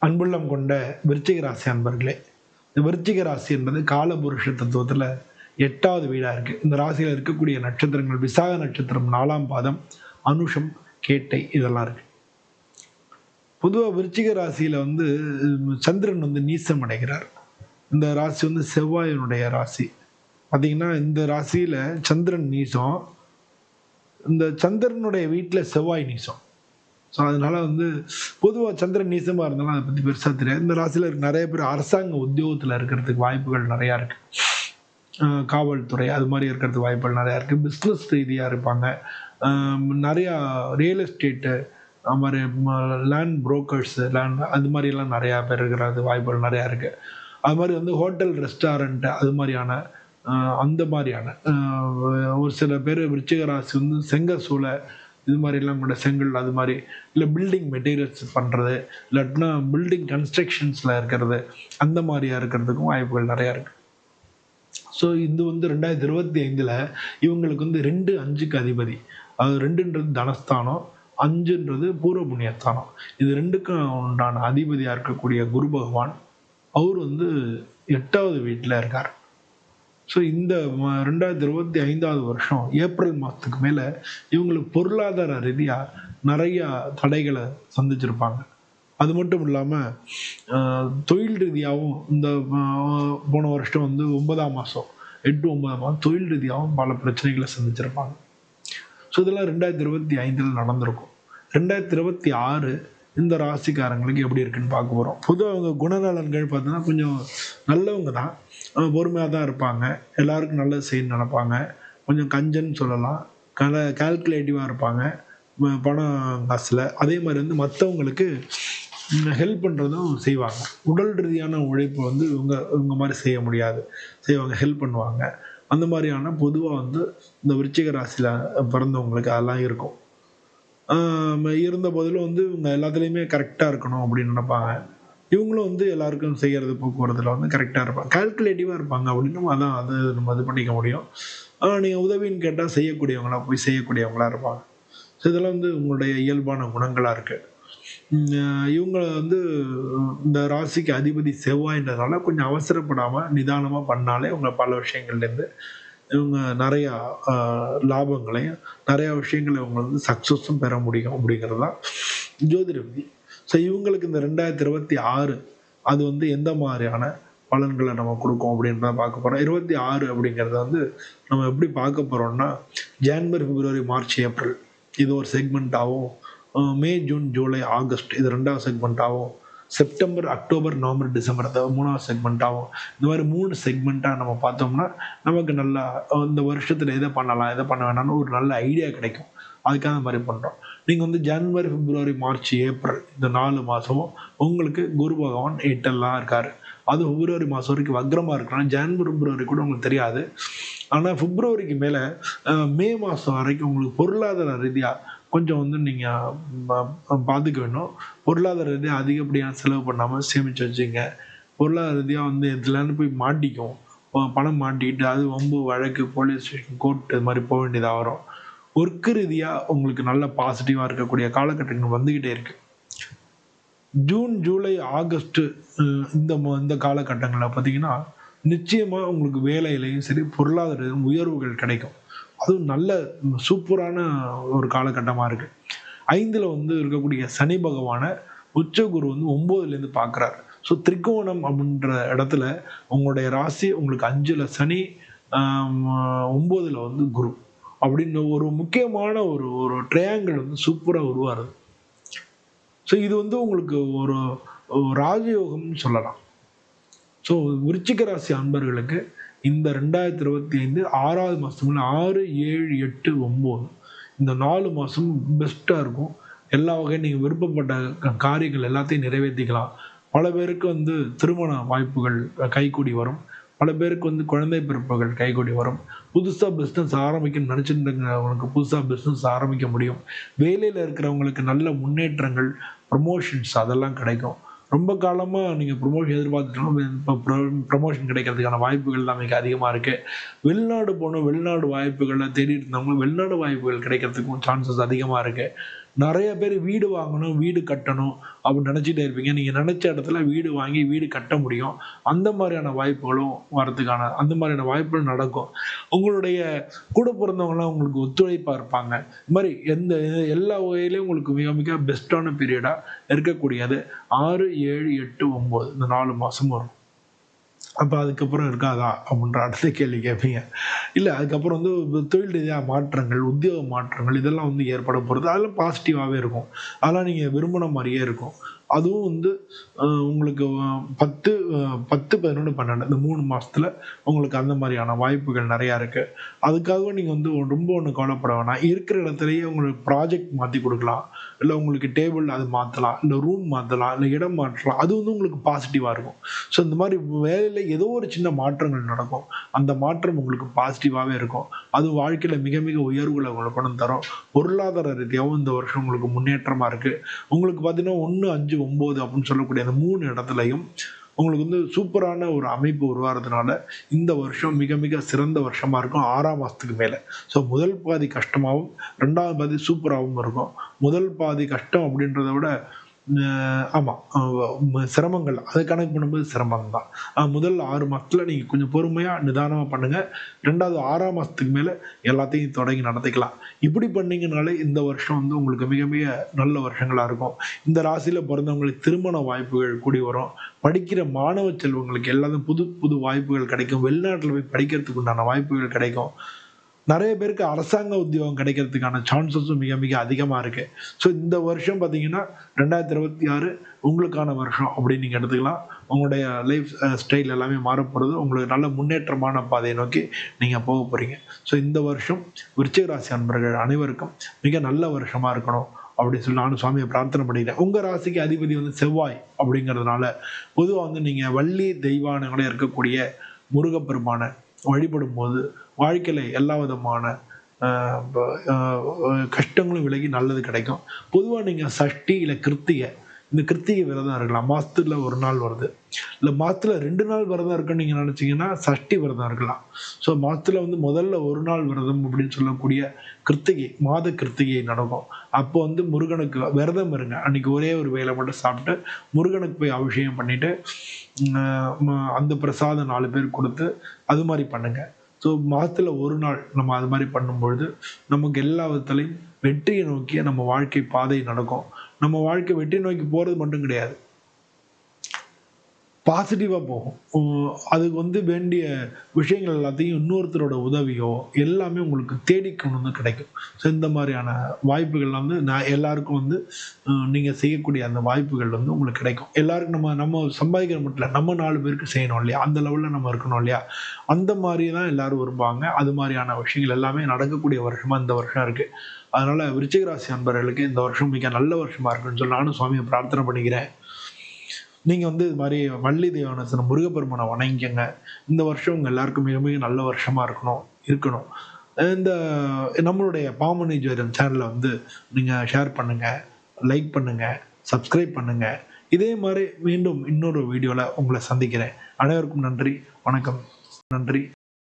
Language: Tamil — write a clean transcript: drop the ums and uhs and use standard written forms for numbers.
அன்புள்ளம் கொண்ட விருச்சிக ராசி அன்பர்களே, இந்த விருச்சிக ராசி என்பது காலபுருஷ தத்துவத்துல 8வது வீடா இருக்கு. இந்த ராசியில இருக்கக்கூடிய நட்சத்திரங்கள் விசாக நட்சத்திரம் 4ஆம் பாதம், அனுஷம், கேட்டை இதெல்லாம் இருக்கு. பொதுவா விருச்சிக ராசியில சந்திரன் நீசம் அடைகிறார். இந்த ராசி செவ்வாயினுடைய ராசி. பாத்தீங்கன்னா இந்த ராசியில சந்திரன் நீசம், இந்த சந்திரனுடைய வீட்டுல செவ்வாய் நீசம். ஸோ அதனால பொதுவாக சந்திரன் நீசமா இருந்தாலும் அதை பற்றி பெருசாக தெரியாது. இந்த ராசியில் நிறைய பேர் அரசாங்க உத்தியோகத்தில் இருக்கிறதுக்கு வாய்ப்புகள் நிறையா இருக்கு. காவல்துறை அது மாதிரி இருக்கிறதுக்கு வாய்ப்புகள் நிறையா இருக்கு. பிஸ்னஸ் ரீதியாக இருப்பாங்க. நிறையா ரியல் எஸ்டேட்டு அது மாதிரி லேண்ட் புரோக்கர்ஸ் அது மாதிரிலாம் நிறையா பேர் இருக்கிறது வாய்ப்புகள் நிறையா இருக்கு. அது மாதிரி ஹோட்டல் ரெஸ்டாரண்ட் அது மாதிரியான அந்த மாதிரியான ஒரு சில பேர் விருச்சிக ராசி செங்க சூளை இது மாதிரிலாம் கூட செங்கல் அது மாதிரி இல்லை பில்டிங் மெட்டீரியல்ஸ் பண்ணுறது இல்லாட்டினா பில்டிங் கன்ஸ்ட்ரக்ஷன்ஸில் இருக்கிறது அந்த மாதிரியாக இருக்கிறதுக்கும் வாய்ப்புகள் நிறையா இருக்குது. ஸோ இது 2025 இவங்களுக்கு 2, 5க்கு அதிபதி. அது 2ன்றது தனஸ்தானம், 5ன்றது பூர்வ புண்ணியஸ்தானம். இது 2க்கும் உண்டான அதிபதியாக இருக்கக்கூடிய குரு பகவான் அவர் 8வது வீட்டில் இருக்கார். ஸோ இந்த 2025 வருஷம் ஏப்ரல் மாதத்துக்கு மேலே இவங்களுக்கு பொருளாதார ரீதியாக நிறையா தடைகளை சந்திச்சிருப்பாங்க. அது மட்டும் இல்லாமல் தொழில் ரீதியாகவும் இந்த போன வருஷம் 9ஆம் மாதம் 8, 9ஆம் மாதம் தொழில் ரீதியாகவும் பல பிரச்சனைகளை சந்திச்சிருப்பாங்க. ஸோ இதெல்லாம் 2025 நடந்திருக்கும். 2026 இந்த ராசிக்காரங்களுக்கு எப்படி இருக்குன்னு பார்க்க போகிறோம். பொதுவாக அவங்க குணநலன்கள் பார்த்தோன்னா கொஞ்சம் நல்லவங்க தான், பொறுமையாக தான் இருப்பாங்க, எல்லாருக்கும் நல்லது செய்யணும்னு நினைப்பாங்க, கொஞ்சம் கஞ்சன்னு சொல்லலாம், கால்குலேட்டிவாக இருப்பாங்க பணம் காசில். அதே மாதிரி மற்றவங்களுக்கு ஹெல்ப் பண்ணுறதும் செய்வாங்க. உடல் ரீதியான உழைப்பு இவங்க மாதிரி செய்ய முடியாது, செய்வாங்க, ஹெல்ப் பண்ணுவாங்க. அந்த மாதிரியான பொதுவாக இந்த விருச்சிக ராசியில் பிறந்தவங்களுக்கு அதெல்லாம் இருக்கும். இருந்த போதிலும் இவங்க எல்லாத்துலேயுமே கரெக்டாக இருக்கணும் அப்படின்னு நினைப்பாங்க. இவங்களும் எல்லாருக்கும் செய்கிறது போக்குவரத்தில் கரெக்டாக இருப்பாங்க, கால்குலேட்டிவாக இருப்பாங்க அப்படின்னு அதான் அது நம்ம இது பண்ணிக்க முடியும். நீங்கள் உதவின்னு கேட்டால் செய்யக்கூடியவங்களா போய் செய்யக்கூடியவங்களா இருப்பாங்க. ஸோ இதெல்லாம் உங்களுடைய இயல்பான குணங்களாக இருக்குது. இவங்க இந்த ராசிக்கு அதிபதி செவ்வாய்ன்றதுனால கொஞ்சம் அவசரப்படாமல் நிதானமாக பண்ணாலே இவங்க பல விஷயங்கள்லேருந்து இவங்க நிறையா லாபங்களையும் நிறையா விஷயங்களை இவங்க சக்ஸஸும் பெற முடியும் அப்படிங்கிறது தான் ஜோதிட விதி. ஸோ இவங்களுக்கு இந்த 2026 அது எந்த மாதிரியான பலன்களை நம்ம கொடுக்கும் அப்படின்றத பார்க்க போகிறோம். 26 அப்படிங்கிறத நம்ம எப்படி பார்க்க போகிறோம்னா, ஜனவரி, பிப்ரவரி, மார்ச், ஏப்ரல் இது ஒரு செக்மெண்ட்டாகவும், மே, ஜூன், ஜூலை, ஆகஸ்ட் இது 2வது செக்மெண்ட்டாகவும், செப்டம்பர், அக்டோபர், நவம்பர், டிசம்பர் அதாவது 3வது செக்மெண்ட்டாகவும், இந்த மாதிரி 3 செக்மெண்ட்டாக நம்ம பார்த்தோம்னா நமக்கு நல்லா இந்த வருஷத்தில் எதை பண்ணலாம் எதை பண்ண வேணாம்னு ஒரு நல்ல ஐடியா கிடைக்கும். அதுக்காக மாதிரி பண்ணுறோம். நீங்கள் ஜனவரி, பிப்ரவரி, மார்ச், ஏப்ரல் இந்த 4 மாதமும் உங்களுக்கு குரு பகவான் 8எல்லாம் இருக்கார். அது பிப்ரவரி மாதம் வரைக்கும் வக்ரமாக இருக்கிறாங்க. ஜனவரி, பிப்ரவரி கூட உங்களுக்கு தெரியாது. ஆனால் பிப்ரவரிக்கு மேலே மே மாதம் வரைக்கும் உங்களுக்கு பொருளாதார ரீதியாக கொஞ்சம் நீங்கள் பார்த்துக்க வேணும். பொருளாதார ரீதியாக அதிகப்படியான செலவு பண்ணாமல் சேமித்து வச்சுங்க. பொருளாதார ரீதியாக எதுலான்னு போய் மாட்டிக்கும், பணம் மாட்டிக்கிட்டு அது வம்பு வழக்கு போலீஸ் ஸ்டேஷன் கோர்ட் இது மாதிரி போக வேண்டியதாக வரும். ஒர்க்கு ரீதியாக உங்களுக்கு நல்ல பாசிட்டிவாக இருக்கக்கூடிய காலகட்டங்கள் வந்துக்கிட்டே இருக்கு. ஜூன், ஜூலை, ஆகஸ்ட் இந்த காலகட்டங்களில் பார்த்தீங்கன்னா நிச்சயமாக உங்களுக்கு வேலையிலையும் சரி பொருளாதார உயர்வுகள் கிடைக்கும். அதுவும் நல்ல சூப்பரான ஒரு காலகட்டமாக இருக்குது. 5ல் இருக்கக்கூடிய சனி பகவானை உச்ச குரு 9லேருந்து பார்க்குறாரு. ஸோ திரிகோணம் அப்படின்ற இடத்துல உங்களுடைய ராசி உங்களுக்கு 5ல் சனி, 9ல் குரு அப்படின்னு ஒரு முக்கியமான ஒரு ட்ரையாங்கிள் சூப்பராக உருவாருது. ஸோ இது உங்களுக்கு ஒரு ராஜயோகம்னு சொல்லலாம். ஸோ விருச்சிக ராசி அன்பர்களுக்கு இந்த 2025 6வது மாதம் 6, 7, 8, 9 இந்த 4 மாதம் பெஸ்ட்டாக இருக்கும். எல்லா வகையும் நீங்கள் விருப்பப்பட்ட காரியங்கள் எல்லாத்தையும் நிறைவேற்றிக்கலாம். பல பேருக்கு திருமண வாய்ப்புகள் கைகூடி வரும். பல பேருக்கு குழந்தை பிறப்புகள் கைகூடி வரும். புதுசாக பிஸ்னஸ் ஆரம்பிக்கணும்னு நினச்சிட்டு புதுசாக பிஸ்னஸ் ஆரம்பிக்க முடியும். வேலையில் இருக்கிறவங்களுக்கு நல்ல முன்னேற்றங்கள், ப்ரமோஷன்ஸ் அதெல்லாம் கிடைக்கும். ரொம்ப காலமாக நீங்கள் ப்ரொமோஷன் எதிர்பார்த்துட்டோம், இப்போ ப்ரமோஷன் கிடைக்கிறதுக்கான வாய்ப்புகள் தான் மிக அதிகமாக இருக்குது. வெளிநாடு போகணும், வெளிநாடு வாய்ப்புகளை தேடிட்டு இருந்தவங்க வெளிநாடு வாய்ப்புகள் கிடைக்கிறதுக்கும் சான்சஸ் அதிகமாக இருக்குது. நிறைய பேர் வீடு வாங்கணும், வீடு கட்டணும் அப்படின்னு நினைச்சிட்டே இருப்பீங்க. நீங்க நினைச்ச இடத்துல வீடு வாங்கி வீடு கட்ட முடியும். அந்த மாதிரியான வாய்ப்புகளும் வரதுக்கான அந்த மாதிரியான வாய்ப்புகள் நடக்கும். உங்களுடைய கூட பிறந்தவங்கலாம் உங்களுக்கு ஒத்துழைப்பா இருப்பாங்க. இது மாதிரி எல்லா வகையிலயும் உங்களுக்கு மிக மிக பெஸ்ட்டான பீரியடா இருக்கக்கூடியது 6, 7, 8, 9 இந்த 4 மாசமும் வரும். அப்ப அதுக்கப்புறம் இருக்காதா? அப்படின்ற அடுத்த கேள்வி கேட்பீங்க. இல்ல அதுக்கப்புறம் வந்து தொழில் ரீதியா மாற்றங்கள், உத்தியோக மாற்றங்கள் இதெல்லாம் வந்து ஏற்பட போறது. அதெல்லாம் பாசிட்டிவாவே இருக்கும். அதெல்லாம் நீங்க விரும்பின மாரியே இருக்கும். அதுவும் வந்து உங்களுக்கு 10, 10, 11, 12 இந்த 3 மாசத்துல உங்களுக்கு அந்த மாரியான வாய்ப்புகள் நெறையா இருக்கு. அதுக்காக நீங்க வந்து ரொம்ப ஒண்ணும் கவலைப்பட வேணாம். இருக்கிற இடத்துலயே உங்களுக்கு ப்ராஜெக்ட் மாத்தி குடுக்கலாம். இல்ல உங்களுக்கு டேபிள் அது மாத்தலாம். இல்ல ரூம் மாத்தலாம். இல்ல இடம் மாற்றலாம். அது வந்து உங்களுக்கு பாசிட்டிவா இருக்கும். ஸோ இந்த மாரி வேலையில ஏதோ ஒரு சின்ன மாற்றங்கள் நடக்கும். அந்த மாற்றம் உங்களுக்கு பாசிட்டிவாவே இருக்கும். அது வாழ்க்கையில மிக மிக உயர்வுகள உங்களுக்கு கொண்டு தரும். பொருளாதார ரீதியாவும் இந்த வருஷம் உங்களுக்கு முன்னேற்றமா இருக்கு. உங்களுக்கு பார்த்தீங்கன்னா 1, 5, 9 அப்படின்னு சொல்லக்கூடிய அந்த 3 இடத்துலயும் உங்களுக்கு வந்து சூப்பரான ஒரு அமைப்பு உருவாறதுனால இந்த வருஷம் மிக மிக சிறந்த வருஷமா இருக்கும் 6ஆம் மாசத்துக்கு மேல. ஸோ முதல் பாதி கஷ்டமாவும், 2வது பாதி சூப்பராவும் இருக்கும். முதல் பாதி கஷ்டம் அப்படின்றத விட ஆமா. சிரமங்கள் அத கணக்கு பண்ணும்போது சிரமம் தான். முதல் 6 மாசத்துல நீங்க கொஞ்சம் பொறுமையா, நிதானமா பண்ணுங்க. 2வது 6ஆம் மாசத்துக்கு மேல எல்லாத்தையும் தொடங்கி நடத்திக்கலாம். இப்படி பண்ணீங்கனாலே இந்த வருஷம் வந்து உங்களுக்கு மிக மிக நல்ல வருஷங்களா இருக்கும். இந்த ராசியில பொறந்தவங்களுக்கு திருமண வாய்ப்புகள் கூடி வரும். படிக்கிற மாணவ செல்வங்களுக்கு எல்லாரும் புது புது வாய்ப்புகள் கிடைக்கும். வெளிநாட்டுல போய் படிக்கிறதுக்கு உண்டான வாய்ப்புகள் கிடைக்கும். நெறைய பேருக்கு அரசாங்க உத்தியோகம் கிடைக்கிறதுக்கான சான்சஸும் மிக மிக அதிகமா இருக்கு. ஸோ இந்த வருஷம் பார்த்தீங்கன்னா, 2026 உங்களுக்கான வருஷம் அப்படின்னு நீங்க எடுத்துக்கலாம். உங்களுடைய லைஃப் ஸ்டைல் எல்லாமே மாறப்போறது. உங்களுக்கு நல்ல முன்னேற்றமான பாதையை நோக்கி நீங்க போக போறீங்க. ஸோ இந்த வருஷம் விருச்சிக ராசி அன்பர்கள் அனைவருக்கும் மிக நல்ல வருஷமா இருக்கணும் அப்படின்னு சொல்லி நானும் சுவாமிய பிரார்த்தனை பண்ணிக்கிறேன். உங்க ராசிக்கு அதிபதி வந்து செவ்வாய் அப்படிங்கிறதுனால, பொதுவா வந்து நீங்க வள்ளி தெய்வானையோட இருக்கக்கூடிய முருகப்பெருமான வழிபடும்போது வாழ்க்கையில எல்லா விதமான கஷ்டங்களும் விலகி நல்லது கிடைக்கும். பொதுவா நீங்க சஷ்டி இல்ல கிருத்திகை இந்த கிருத்திகை விரதம் இருக்கலாம். மாசத்துல 1 நாள் வருது. இல்ல மாசத்துல 2 நாள் விரதம் இருக்குன்னு நீங்க நினைச்சீங்கன்னா சஷ்டி விரதம் இருக்கலாம். ஸோ மாசத்துல வந்து முதல்ல 1 நாள் விரதம் அப்படின்னு சொல்லக்கூடிய கிருத்திகை, மாத கிருத்திகை நடக்கும். அப்போ வந்து முருகனுக்கு விரதம் இருங்க. அன்னைக்கு ஒரே ஒரு வேளை மட்டும் சாப்பிட்டு முருகனுக்கு போய் அபிஷேகம் பண்ணிட்டு அந்த பிரசாதம் 4 பேருக்கு குடுத்து அது மாரி பண்ணுங்க. ஸோ மாசத்துல 1 நாள் நம்ம அது மாரி பண்ணும்பொழுது, நமக்கு எல்லா விதத்திலயும் வெற்றியை நோக்கிய நம்ம வாழ்க்கை பாதை நடக்கும். நம்ம வாழ்க்கை வெற்றி நோக்கி போறது மட்டும் கிடையாது. பாசிட்டிவா போகும். அதுக்கு வந்து வேண்டிய விஷயங்கள் எல்லாத்தையும் இன்னொருத்தரோட உதவியோ, எல்லாமே உங்களுக்கு தேடி கொண்டு வந்து கிடைக்கும். ஸோ இந்த மாரியான வாய்ப்புகள் வந்து நான் எல்லாருக்கும் வந்து நீங்க செய்யக்கூடிய அந்த வாய்ப்புகள் வந்து உங்களுக்கு கிடைக்கும். எல்லாருக்கும் நம்ம சம்பாதிக்கிற மட்டும் இல்ல, நம்ம 4 பேருக்கு செய்யணும் இல்லையா? அந்த லெவல்ல நம்ம இருக்கணும் இல்லையா? அந்த மாரி தான் எல்லாரும் விரும்புவாங்க. அது மாரியான விஷயங்கள் எல்லாமே நடக்கக்கூடிய வருஷமா இந்த வருஷம் இருக்கு. அதனால விருச்சிக ராசி அன்பர்களுக்கு இந்த வருஷம் மிக நல்ல வருஷமா இருக்குன்னு சொல்லி நானும் சுவாமிய பிரார்த்தனை பண்ணிக்கிறேன். நீங்க வந்து இது மாரி வள்ளி தெய்வானை முருகப்பெருமானை வணங்கிக்கங்க. இந்த வருஷம் உங்க எல்லாருக்கும் மிக மிக நல்ல வருஷமா இருக்கணும். இந்த நம்மளுடைய பாமணி ஜோதிடம் சேனல வந்து நீங்க ஷேர் பண்ணுங்க, லைக் பண்ணுங்க, சப்ஸ்கிரைப் பண்ணுங்க. இதே மாரி மீண்டும் இன்னொரு வீடியோல உங்கள சந்திக்கிறேன். அனைவருக்கும் நன்றி. வணக்கம். நன்றி.